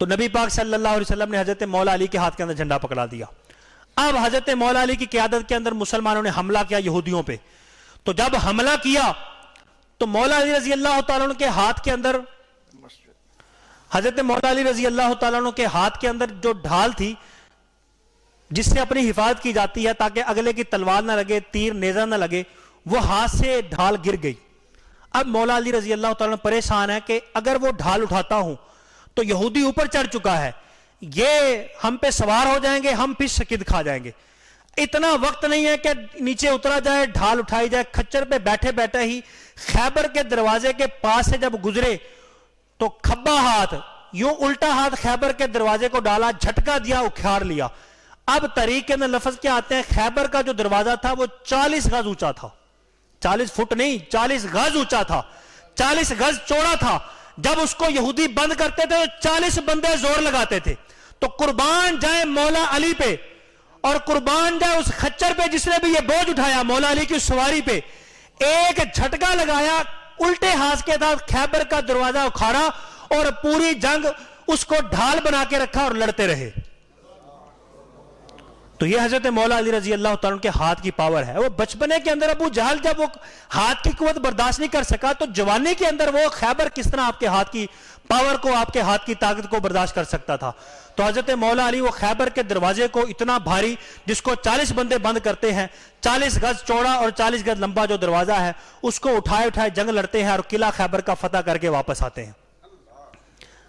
تو نبی پاک صلی اللہ علیہ وسلم نے حضرت مولا علی کے ہاتھ کے اندر جھنڈا پکڑا دیا. اب حضرت مولا علی کی قیادت کے اندر مسلمانوں نے حملہ کیا یہودیوں پہ. تو جب حملہ کیا تو مولا علی رضی اللہ تعالیٰ عنہ کے ہاتھ کے اندر، حضرت مولا علی رضی اللہ تعالیٰ عنہ کے ہاتھ کے اندر جو ڈھال تھی جس سے اپنی حفاظت کی جاتی ہے تاکہ اگلے کی تلوار نہ لگے، تیر نیزہ نہ لگے، وہ ہاتھ سے ڈھال گر گئی. اب مولا علی رضی اللہ تعالیٰ عنہ پریشان ہے کہ اگر وہ ڈھال اٹھاتا ہوں تو یہودی اوپر چڑھ چکا ہے، یہ ہم پہ سوار ہو جائیں گے، ہم پھر شکست کھا جائیں گے. اتنا وقت نہیں ہے کہ نیچے اترا جائے، ڈھال اٹھائی جائے. کھچر پہ بیٹھے بیٹھے ہی خیبر کے دروازے کے پاس سے جب گزرے تو کھبا ہاتھ، یوں الٹا ہاتھ خیبر کے دروازے کو ڈالا، جھٹکا دیا، اکھاڑ لیا. اب تاریخ کے اندر لفظ کیا آتے ہیں, خیبر کا جو دروازہ تھا وہ 40 گز اونچا تھا, 40 فٹ نہیں 40 گز اونچا تھا, 40 گز چوڑا تھا. جب اس کو یہودی بند کرتے تھے تو 40 بندے زور لگاتے تھے. تو قربان جائے مولا علی پہ اور قربان جائے اس خچر پہ جس نے بھی یہ بوجھ اٹھایا, مولا علی کی سواری پہ ایک جھٹکا لگایا, الٹے ہاتھ کے ساتھ خیبر کا دروازہ اکھاڑا اور پوری جنگ اس کو ڈھال بنا کے رکھا اور لڑتے رہے. تو یہ حضرت مولا علی رضی اللہ تعالیٰ کے ہاتھ کی پاور ہے. وہ بچپنے کے اندر ابو جہل جب وہ ہاتھ کی قوت برداشت نہیں کر سکا تو جوانی کے اندر وہ خیبر کس طرح آپ کے ہاتھ کی پاور کو, آپ کے ہاتھ کی طاقت کو برداشت کر سکتا تھا. تو حضرت مولا علی وہ خیبر کے دروازے کو اتنا بھاری جس کو 40 بندے بند کرتے ہیں, 40 گز چوڑا اور 40 گز لمبا جو دروازہ ہے, اس کو اٹھائے جنگ لڑتے ہیں اور قلعہ خیبر کا فتح کر کے واپس آتے ہیں.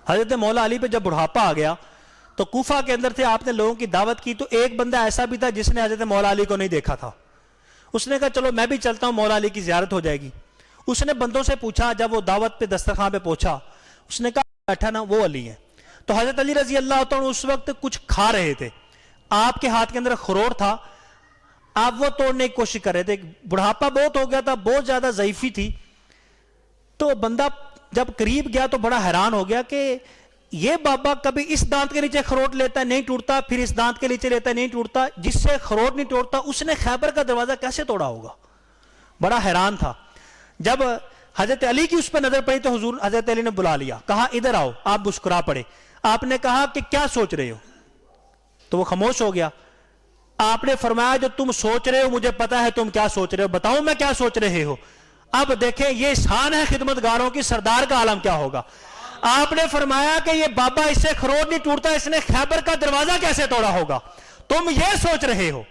حضرت مولا علی پہ جب بڑھاپا آ گیا تو کوفہ کے اندر تھے, آپ نے لوگوں کی دعوت کی, تو ایک بندہ ایسا بھی تھا جس نے حضرت مولا علی کو نہیں دیکھا تھا. اس نے کہا چلو میں بھی چلتا ہوں, مولا علی کی زیارت ہو جائے گی. اس نے بندوں سے پوچھا, جب وہ دعوت پہ دسترخوان پہ پہنچا, اس نے کہا بیٹھا نا وہ علی ہے. تو حضرت علی رضی اللہ تعالیٰ اس وقت کچھ کھا رہے تھے, آپ کے ہاتھ کے اندر خروٹ تھا, آپ وہ توڑنے کی کوشش کر رہے تھے. بڑھاپا بہت ہو گیا تھا, بہت زیادہ ضعیفی تھی. تو بندہ جب قریب گیا تو بڑا حیران ہو گیا کہ یہ بابا کبھی اس دانت کے نیچے خروٹ لیتا ہے نہیں ٹوٹتا, پھر اس دانت کے نیچے لیتا ہے نہیں ٹوٹتا, جس سے خروٹ نہیں ٹوٹتا اس نے خیبر کا دروازہ کیسے توڑا ہوگا. بڑا حیران تھا. جب حضرت علی کی اس پہ نظر پڑی تو حضور حضرت علی نے بلا لیا, کہا ادھر آؤ. آپ مسکرا پڑے. آپ نے کہا کہ کیا سوچ رہے ہو؟ تو وہ خاموش ہو گیا. آپ نے فرمایا جو تم سوچ رہے ہو مجھے پتا ہے تم کیا سوچ رہے ہو, بتاؤں میں کیا سوچ رہے ہو. اب دیکھیں یہ شان ہے خدمتگاروں کی, سردار کا عالم کیا ہوگا. آپ نے فرمایا کہ یہ بابا اس سے خروٹ نہیں ٹوٹتا, اس نے خیبر کا دروازہ کیسے توڑا ہوگا, تم یہ سوچ رہے ہو.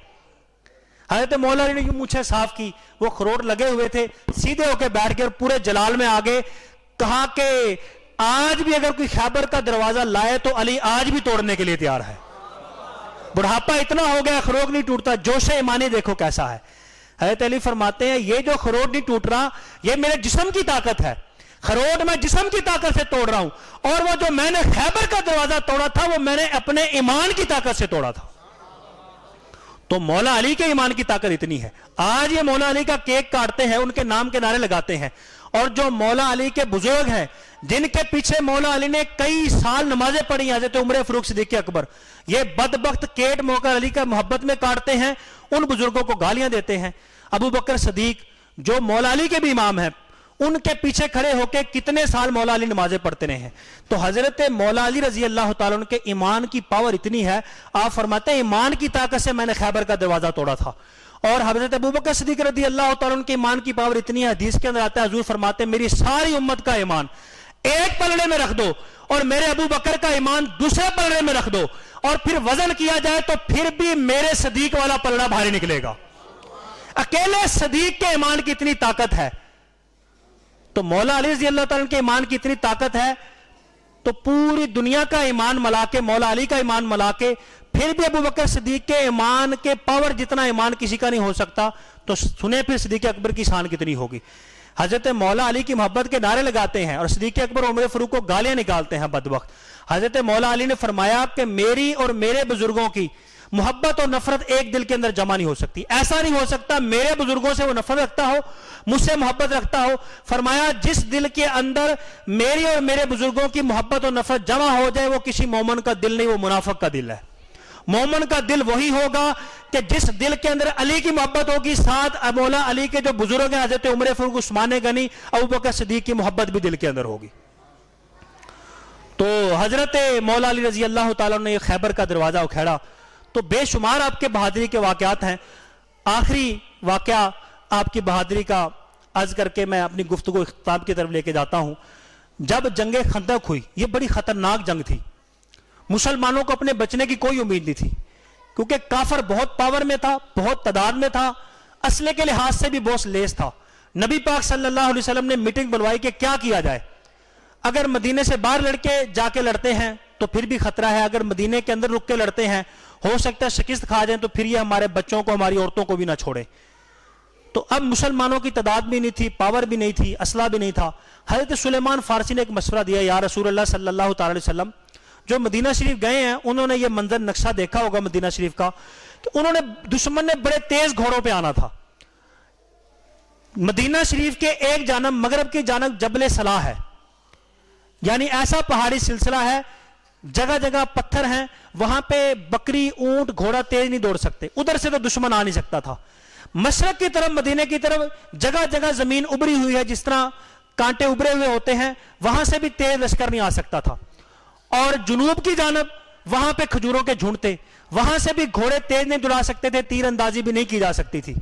حضرت مولا علی نے یہ مونچھیں صاف کی, وہ خروٹ لگے ہوئے تھے, سیدھے ہو کے بیٹھ کے اور پورے جلال میں آگے کہا کہ آج بھی اگر کوئی خیبر کا دروازہ لائے تو علی آج بھی توڑنے کے لیے تیار ہے. بڑھاپا اتنا ہو گیا خروٹ نہیں ٹوٹتا, جوش ایمانی دیکھو کیسا ہے. حضرت علی فرماتے ہیں یہ جو خروٹ نہیں ٹوٹ رہا یہ میرے جسم کی طاقت ہے, خروٹ میں جسم کی طاقت سے توڑ رہا ہوں, اور وہ جو میں نے خیبر کا دروازہ توڑا تھا وہ میں نے اپنے ایمان کی طاقت سے توڑا تھا. تو مولا علی کے ایمان کی طاقت اتنی ہے. آج یہ مولا علی کا کیک کاٹتے ہیں, ان کے نام کے نعرے لگاتے ہیں, اور جو مولا علی کے بزرگ ہیں جن کے پیچھے مولا علی نے کئی سال نمازیں پڑھی, حضرت عمر فاروق صدیق اکبر, یہ بدبخت کیٹ موقع علی کا محبت میں کاٹتے ہیں, ان بزرگوں کو گالیاں دیتے ہیں. ابو بکر صدیق جو مولا علی کے بھی امام ہیں, ان کے پیچھے کھڑے ہو کے کتنے سال مولا علی نمازیں پڑھتے رہے ہیں. تو حضرت مولا علی رضی اللہ تعالیٰ عنہ کے ایمان کی پاور اتنی ہے, آپ فرماتے ہیں ایمان کی طاقت سے میں نے خیبر کا دروازہ توڑا تھا. اور حضرت ابوبکر صدیق رضی اللہ تعالیٰ عنہ کے ایمان کی پاور اتنی ہے, حدیث کے اندر آتا ہے حضور فرماتے ہیں میری ساری امت کا ایمان ایک پلڑے میں رکھ دو اور میرے ابو بکر کا ایمان دوسرے پلڑے میں رکھ دو, اور پھر وزن کیا جائے تو پھر بھی میرے صدیق والا پلڑا بھاری نکلے گا. اکیلے صدیق کے ایمان کی اتنی طاقت ہے. تو مولا علی رضی اللہ تعالیٰ کے ایمان کی اتنی طاقت ہے, تو پوری دنیا کا ایمان ملا کے, مولا علی کا ایمان ملا کے, پھر بھی ابو بکر صدیق کے ایمان کے پاور جتنا ایمان کسی کا نہیں ہو سکتا. تو سنیں پھر صدیق اکبر کی شان کتنی ہوگی. حضرت مولا علی کی محبت کے نعرے لگاتے ہیں اور صدیق اکبر عمر فاروق کو گالیاں نکالتے ہیں بدبخت. حضرت مولا علی نے فرمایا کہ میری اور میرے بزرگوں کی محبت اور نفرت ایک دل کے اندر جمع نہیں ہو سکتی. ایسا نہیں ہو سکتا میرے بزرگوں سے وہ نفرت رکھتا ہو, مجھ سے محبت رکھتا ہو. فرمایا جس دل کے اندر میری اور میرے بزرگوں کی محبت اور نفرت جمع ہو جائے وہ کسی مومن کا دل نہیں, وہ منافق کا دل ہے. مومن کا دل وہی ہوگا کہ جس دل کے اندر علی کی محبت ہوگی, ساتھ مولا علی کے جو بزرگ ہیں حضرت عمر فاروق, عثمان غنی, ابوبکر صدیق کی محبت بھی دل کے اندر ہوگی. تو حضرت مولا علی رضی اللہ تعالیٰ نے خیبر کا دروازہ اکھیڑا. تو بے شمار آپ کے بہادری کے واقعات ہیں. آخری واقعہ آپ کی بہادری کا عرض کر کے میں اپنی گفتگو اختتام کی طرف لے کے جاتا ہوں. جب جنگ خندق ہوئی, یہ بڑی خطرناک جنگ تھی. مسلمانوں کو اپنے بچنے کی کوئی امید نہیں تھی, کیونکہ کافر بہت پاور میں تھا, بہت تعداد میں تھا, اسلحے کے لحاظ سے بھی بہت لیس تھا. نبی پاک صلی اللہ علیہ وسلم نے میٹنگ بلوائی کہ کیا کیا جائے. اگر مدینے سے باہر لڑکے جا کے لڑتے ہیں تو پھر بھی خطرہ ہے, اگر مدینے کے اندر رک کے لڑتے ہیں ہو سکتا ہے شکست کھا جائیں, تو پھر یہ ہمارے بچوں کو, ہماری عورتوں کو بھی نہ چھوڑے. تو اب مسلمانوں کی تعداد بھی نہیں تھی, پاور بھی نہیں تھی, اسلحہ بھی نہیں تھا. حضرت سلیمان فارسی نے ایک مشورہ دیا, یا رسول اللہ صلی اللہ تعالی علیہ وسلم, جو مدینہ شریف گئے ہیں انہوں نے یہ منظر نقشہ دیکھا ہوگا مدینہ شریف کا کہ انہوں نے دشمن نے بڑے تیز گھوڑوں پہ آنا تھا. مدینہ شریف کے ایک جانب مغرب کی جانب جبل صلاح ہے, یعنی ایسا پہاڑی سلسلہ ہے, جگہ جگہ پتھر ہیں, وہاں پہ بکری اونٹ گھوڑا تیز نہیں دوڑ سکتے, ادھر سے تو دشمن آ نہیں سکتا تھا. مشرق کی طرف مدینے کی طرف جگہ جگہ زمین ابری ہوئی ہے, جس طرح کانٹے ابرے ہوئے ہوتے ہیں, وہاں سے بھی تیز لشکر نہیں آ سکتا تھا. اور جنوب کی جانب وہاں پہ کھجوروں کے جھنڈ تھے, وہاں سے بھی گھوڑے تیز نہیں دوڑا سکتے تھے, تیر اندازی بھی نہیں کی جا سکتی تھی.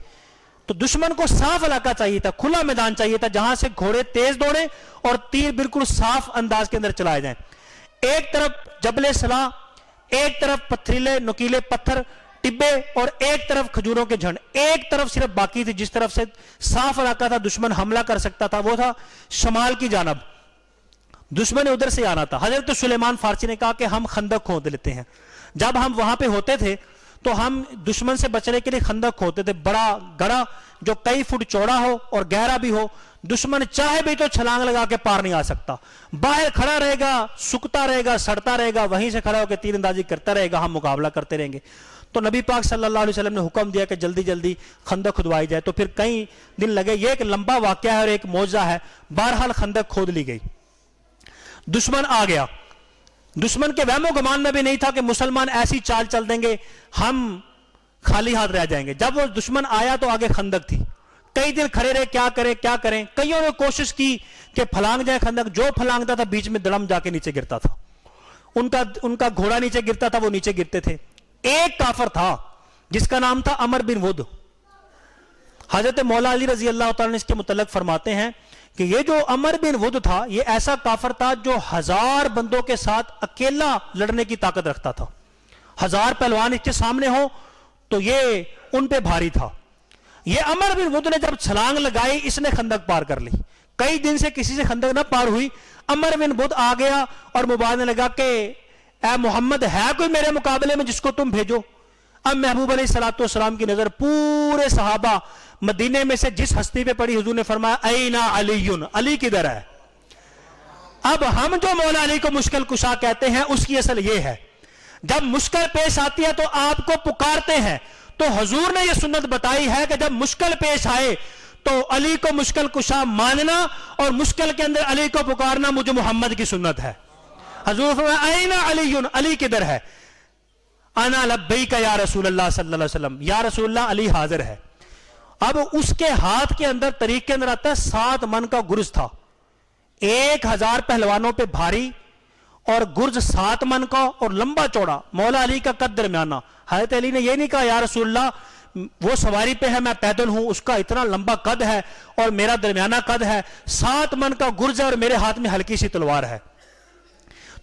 تو دشمن کو صاف علاقہ چاہیے تھا, کھلا میدان چاہیے تھا, جہاں سے گھوڑے تیز دوڑیں اور تیر بالکل صاف انداز کے اندر چلائے جائیں. ایک طرف جبل صلاح, ایک طرف پتھریلے نکیلے پتھر ٹبے, اور ایک طرف کھجوروں کے جھنڈ. ایک طرف صرف باقی تھی جس طرف سے صاف علاقہ تھا, دشمن حملہ کر سکتا تھا, وہ تھا شمال کی جانب. دشمن نے ادھر سے آنا تھا. حضرت سلیمان فارسی نے کہا کہ ہم خندق کھود لیتے ہیں. جب ہم وہاں پہ ہوتے تھے تو ہم دشمن سے بچنے کے لیے خندق کھودتے تھے, بڑا گڑھا جو کئی فٹ چوڑا ہو اور گہرا بھی ہو. دشمن چاہے بھی تو چھلانگ لگا کے پار نہیں آ سکتا, باہر کھڑا رہے گا, سکتا رہے گا, سڑتا رہے گا, وہیں سے کھڑا ہو کے تیر اندازی کرتا رہے گا, ہم مقابلہ کرتے رہیں گے. تو نبی پاک صلی اللہ علیہ وسلم نے حکم دیا کہ جلدی جلدی خندق کھدوائی جائے. تو پھر کئی دن لگے. یہ ایک لمبا واقعہ ہے اور ایک معجزہ ہے. بہرحال خندق کھود لی گئی. دشمن آ گیا. دشمن کے وہم و گمان میں بھی نہیں تھا کہ مسلمان ایسی چال چل دیں گے ہم خالی ہاتھ رہ جائیں گے. جب وہ دشمن آیا تو آگے خندق تھی. کئی دن کھڑے رہے, کیا کریں کیا کریں. کئیوں نے کوشش کی کہ پھلانگ جائے خندق. جو پھلانگتا تھا بیچ میں دڑم جا کے نیچے گرتا تھا. ان کا گھوڑا نیچے گرتا تھا, وہ نیچے گرتے تھے. ایک کافر تھا جس کا نام تھا عمر بن ود. حضرت مولا علی رضی اللہ تعالیٰ نے اس کے متعلق فرماتے ہیں کہ یہ جو عمر بن ود تھا, یہ ایسا کافر تھا جو 1000 بندوں کے ساتھ اکیلا لڑنے کی طاقت رکھتا تھا. 1000 پہلوان اس کے سامنے ہو تو یہ ان پہ بھاری تھا. یہ عمر بن ود نے جب چھلانگ لگائی, اس نے خندق پار کر لی. کئی دن سے کسی سے خندق نہ پار ہوئی. عمر بن ود آ گیا اور مبارنے لگا کہ اے محمد, ہے کوئی میرے مقابلے میں جس کو تم بھیجو. اب محبوب علیہ الصلوۃ والسلام کی نظر پورے صحابہ مدینے میں سے جس ہستی پہ پڑی, حضور نے فرمایا اینا علی, علی کدھر ہے. اب ہم جو مولا علی کو مشکل کشا کہتے ہیں اس کی اصل یہ ہے, جب مشکل پیش آتی ہے تو آپ کو پکارتے ہیں. تو حضور نے یہ سنت بتائی ہے کہ جب مشکل پیش آئے تو علی کو مشکل کشا ماننا اور مشکل کے اندر علی کو پکارنا مجھے محمد کی سنت ہے. حضور فرمایا اینا علی, علی کدھر ہے. انا لبیک یا رسول اللہ صلی اللہ علیہ وسلم, یا رسول اللہ علی حاضر ہے. اب اس کے ہاتھ کے اندر طریق کے اندر آتا ہے 7 من کا گرز تھا, 1000 پہلوانوں پہ بھاری, اور گرز 7 من کا اور لمبا چوڑا. مولا علی کا قد درمیانہ. حضرت علی نے یہ نہیں کہا یا رسول اللہ وہ سواری پہ ہے, میں پیدل ہوں, اس کا اتنا لمبا قد ہے اور میرا درمیانہ قد ہے. 7 من کا گرز ہے اور میرے ہاتھ میں ہلکی سی تلوار ہے.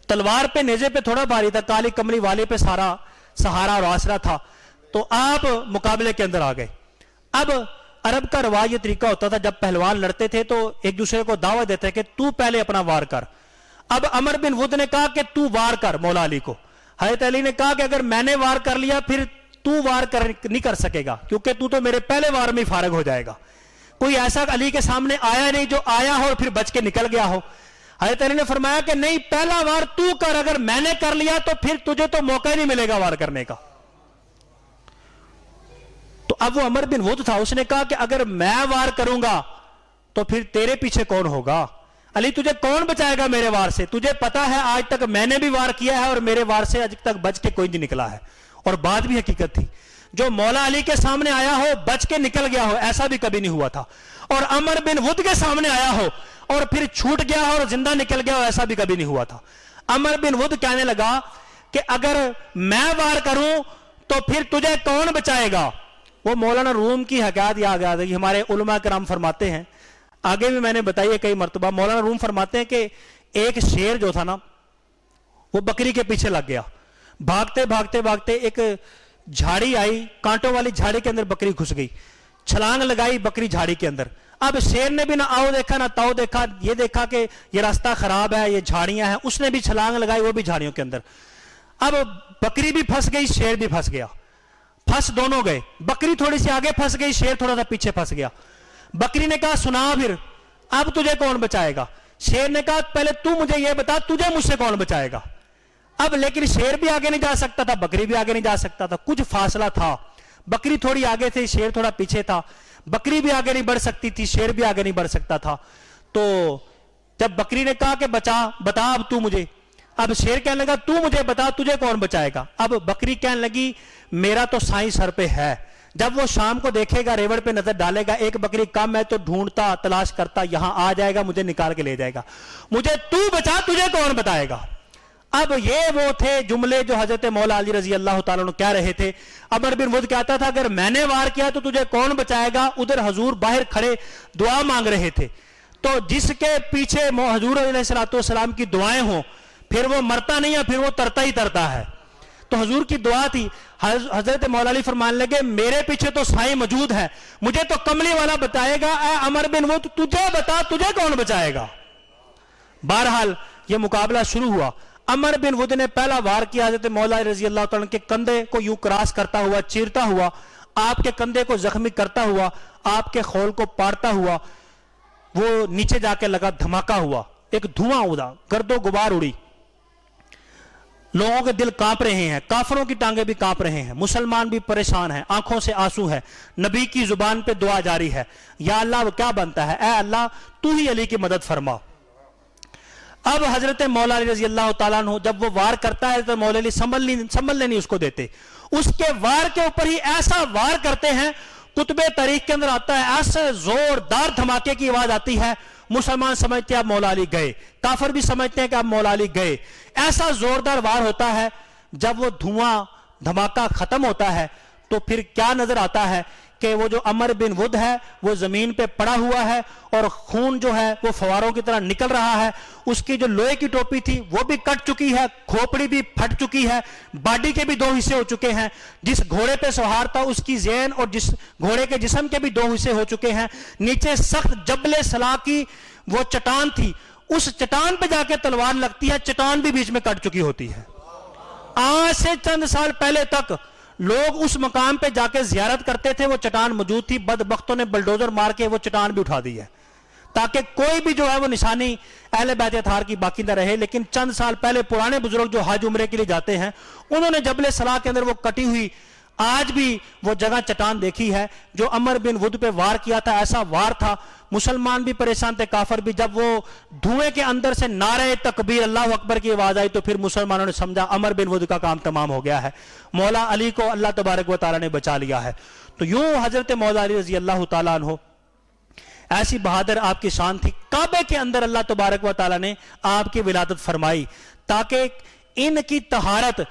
تلوار پہ نیزے پہ تھوڑا بھاری تھا, کالی کملی والے پہ سارا سہارا اور آسرا تھا. تو آپ مقابلے کے اندر آ گئے. اب عرب کا رواج یہ طریقہ ہوتا تھا, جب پہلوان لڑتے تھے تو ایک دوسرے کو دعوت دیتے کہ تو پہلے اپنا وار کر. اب عمر بن ود نے کہا کہ تو وار کر مولا علی کو. حضرت علی نے کہا کہ اگر میں نے وار کر لیا پھر تو وار نہیں کر سکے گا, کیونکہ تو میرے پہلے وار میں فارغ ہو جائے گا. کوئی ایسا علی کے سامنے آیا نہیں جو آیا ہو اور پھر بچ کے نکل گیا ہو. حضرت علی نے فرمایا کہ نہیں, پہلا وار تو کر, اگر میں نے کر لیا تو پھر تجھے تو موقع ہی نہیں ملے گا وار کرنے کا. تو اب وہ عمر بن ود تھا, اس نے کہا کہ اگر میں وار کروں گا تو پھر تیرے پیچھے کون ہوگا. علی تجھے کون بچائے گا میرے وار سے. تجھے پتا ہے آج تک میں نے بھی وار کیا ہے اور میرے وار سے آج تک بچ کے کوئی نہیں نکلا ہے. اور بات بھی حقیقت تھی, جو مولا علی کے سامنے آیا ہو بچ کے نکل گیا ہو ایسا بھی کبھی نہیں ہوا تھا, اور عمر بن ود کے سامنے آیا ہو اور پھر چھوٹ گیا ہو اور زندہ نکل گیا ہو ایسا بھی کبھی نہیں ہوا تھا. عمر بن ود کہنے لگا کہ اگر میں وار کروں تو پھر تجھے کون بچائے گا. وہ مولانا روم کی حکایت یاد آ گئی. ہمارے علماء کرام فرماتے ہیں, آگے بھی میں نے بتائی ہے کئی مرتبہ, مولانا روم فرماتے ہیں کہ ایک شیر جو تھا نا وہ بکری کے پیچھے لگ گیا. بھاگتے بھاگتے بھاگتے ایک جھاڑی آئی, کانٹوں والی جھاڑی کے اندر بکری گھس گئی. چھلانگ لگائی بکری جھاڑی کے اندر. اب شیر نے بھی نہ آؤ دیکھا نہ تاؤ دیکھا, یہ دیکھا کہ یہ راستہ خراب ہے, یہ جھاڑیاں ہیں, اس نے بھی چھلانگ لگائی, وہ بھی جھاڑیوں کے اندر. اب بکری بھی پھنس گئی, شیر بھی پھنس گیا, پھنس دونوں گئے. بکری تھوڑی سی آگے پھنس گئی, شیر تھوڑا سا پیچھے پھنس گیا. بکری نے کہا سنا پھر اب تجھے کون بچائے گا. شیر نے کہا پہلے تو مجھے یہ بتا تجھے مجھ سے کون بچائے گا. اب لیکن شیر بھی آگے نہیں جا سکتا تھا, بکری بھی آگے نہیں جا سکتا تھا, کچھ فاصلہ تھا, بکری تھوڑی آگے تھی, شیر تھوڑا پیچھے تھا, بکری بھی آگے نہیں بڑھ سکتی تھی, شیر بھی آگے نہیں بڑھ سکتا تھا. تو جب بکری نے کہا کہ بتا اب تو مجھے, اب شیر کہنے لگا تو مجھے بتا تجھے کون بچائے گا. اب بکری کہنے لگی میرا تو سائیں سر پہ ہے, جب وہ شام کو دیکھے گا ریوڑ پہ نظر ڈالے گا ایک بکری کم ہے تو ڈھونڈتا تلاش کرتا یہاں آ جائے گا, مجھے نکال کے لے جائے گا, مجھے تو بچا تجھے کون بتائے گا. اب یہ وہ تھے جملے جو حضرت مولا علی رضی اللہ تعالیٰ عنہ کہہ رہے تھے. عمر بن ود کہتا تھا اگر میں نے وار کیا تو تجھے کون بچائے گا. ادھر حضور باہر کھڑے دعا مانگ رہے تھے, تو جس کے پیچھے حضور علیہ السلام کی دعائیں ہوں پھر وہ مرتا نہیں ہے, پھر وہ ترتا ہی ترتا ہے. تو حضور کی دعا تھی. حضرت مولا علی فرمانے لگے میرے پیچھے تو سائیں موجود ہے, مجھے تو کملی والا بتائے گا, اے عمر بن ود تجھے بتا تجھے کون بچائے گا. بہرحال یہ مقابلہ شروع ہوا. عمر بن ود نے پہلا وار کیا, حضرت مولا رضی اللہ تعالیٰ کے کندھے کو یوں کراس کرتا ہوا, چیرتا ہوا, آپ کے کندھے کو زخمی کرتا ہوا, آپ کے خول کو پاڑتا ہوا, وہ نیچے جا کے لگا, دھماکہ ہوا, ایک دھواں اڑا, گرد و غبار اڑی, لوگوں کے دل کانپ رہے ہیں, کافروں کی ٹانگیں بھی کانپ رہے ہیں, مسلمان بھی پریشان ہیں, آنکھوں سے آنسو ہے, نبی کی زبان پہ دعا جاری ہے, یا اللہ وہ کیا بنتا ہے, اے اللہ تو ہی علی کی مدد فرما. اب حضرت مولا علی رضی اللہ تعالیٰ عنہ جب وہ وار کرتا ہے تو مولا علی سنبھلنے نہیں اس کو دیتے, اس کے وار کے اوپر ہی ایسا وار کرتے ہیں, کتب تاریخ کے اندر آتا ہے ایسے زوردار دھماکے کی آواز آتی ہے, مسلمان سمجھتے ہیں اب مولا علی گئے, کافر بھی سمجھتے ہیں کہ اب مولا علی گئے. ایسا زوردار وار ہوتا ہے, جب وہ دھواں دھماکہ ختم ہوتا ہے تو پھر کیا نظر آتا ہے کہ وہ جو عمر بن ود ہے وہ زمین پہ پڑا ہوا ہے اور خون جو ہے وہ فواروں کی طرح نکل رہا ہے. اس کی جو لوہے کی ٹوپی تھی وہ بھی کٹ چکی ہے, کھوپڑی بھی پھٹ چکی ہے, باڈی کے بھی 2 حصے ہو چکے ہیں, جس گھوڑے پہ سوار تھا اس کی ذہن اور جس گھوڑے کے جسم کے بھی 2 حصے ہو چکے ہیں. نیچے سخت جبل سلا کی وہ چٹان تھی, اس چٹان پہ جا کے تلوار لگتی ہے, چٹان بھی بیچ میں کٹ چکی ہوتی ہے. آج سے چند سال پہلے تک لوگ اس مقام پہ جا کے زیارت کرتے تھے, وہ چٹان موجود تھی, بدبختوں نے بلڈوزر مار کے وہ چٹان بھی اٹھا دی ہے تاکہ کوئی بھی جو ہے وہ نشانی اہل بیت اطہار کی باقی نہ رہے. لیکن چند سال پہلے پرانے بزرگ جو حج عمرے کے لیے جاتے ہیں انہوں نے جبل صلاح کے اندر وہ کٹی ہوئی آج بھی وہ جگہ چٹان دیکھی ہے جو عمر بن ود پہ وار کیا تھا. ایسا وار تھا, مسلمان بھی پریشان تھے, کافر بھی. جب وہ دھوئیں کے اندر سے نعرہ تکبیر اللہ اکبر کی آواز آئی تو پھر مسلمانوں نے سمجھا عمر بن ود کا کام تمام ہو گیا ہے, مولا علی کو اللہ تبارک و تعالیٰ نے بچا لیا ہے. تو یوں حضرت مولا علی رضی اللہ تعالیٰ عنہ ایسی بہادر آپ کی شان تھی, کعبے کے اندر اللہ تبارک و تعالیٰ نے آپ کی ولادت فرمائی تاکہ ان کی طہارت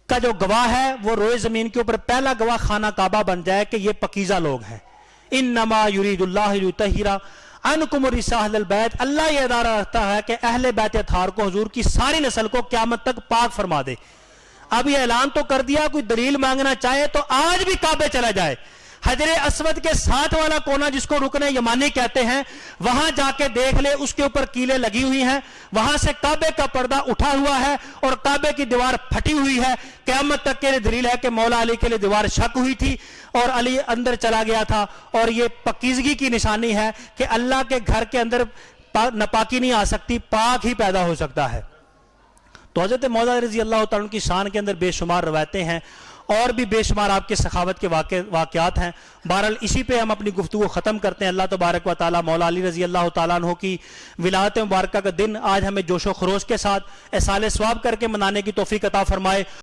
کا جو گواہ ہے وہ روئے زمین کے اوپر پہلا گواہ خانہ کعبہ بن جائے کہ یہ پکیزہ لوگ ہیں. انما یرید اللہ لیطہر عنکم الرجس اہل البیت, اللہ یہ ارادہ رکھتا ہے کہ اہل بیت اطہار کو, حضور کی ساری نسل کو قیامت تک پاک فرما دے. اب یہ اعلان تو کر دیا, کوئی دلیل مانگنا چاہے تو آج بھی کعبے چلا جائے, حجر اسود کے ساتھ والا کونا جس کو رکن یمانی کہتے ہیں وہاں جا کے دیکھ لے, اس کے اوپر کیلیں لگی ہوئی ہیں, وہاں سے کعبے کا پردہ اٹھا ہوا ہے اور کعبے کی دیوار پھٹی ہوئی ہے. قیامت تک کے لیے دلیل ہے کہ مولا علی کے لیے دیوار شک ہوئی تھی اور علی اندر چلا گیا تھا, اور یہ پاکیزگی کی نشانی ہے کہ اللہ کے گھر کے اندر ناپاکی نہیں آ سکتی, پاک ہی پیدا ہو سکتا ہے. تو حضرت مولا رضی اللہ تعالیٰ کی شان کے اندر بے شمار روایتیں ہیں اور بھی بے شمار آپ کے سخاوت کے واقعات ہیں. بہرحال اسی پہ ہم اپنی گفتگو ختم کرتے ہیں. اللہ تبارک و تعالیٰ مولا علی رضی اللہ تعالیٰ عنہ کی ولادت مبارکہ کا دن آج ہمیں جوش و خروش کے ساتھ احسال ثواب کر کے منانے کی توفیق عطا فرمائے.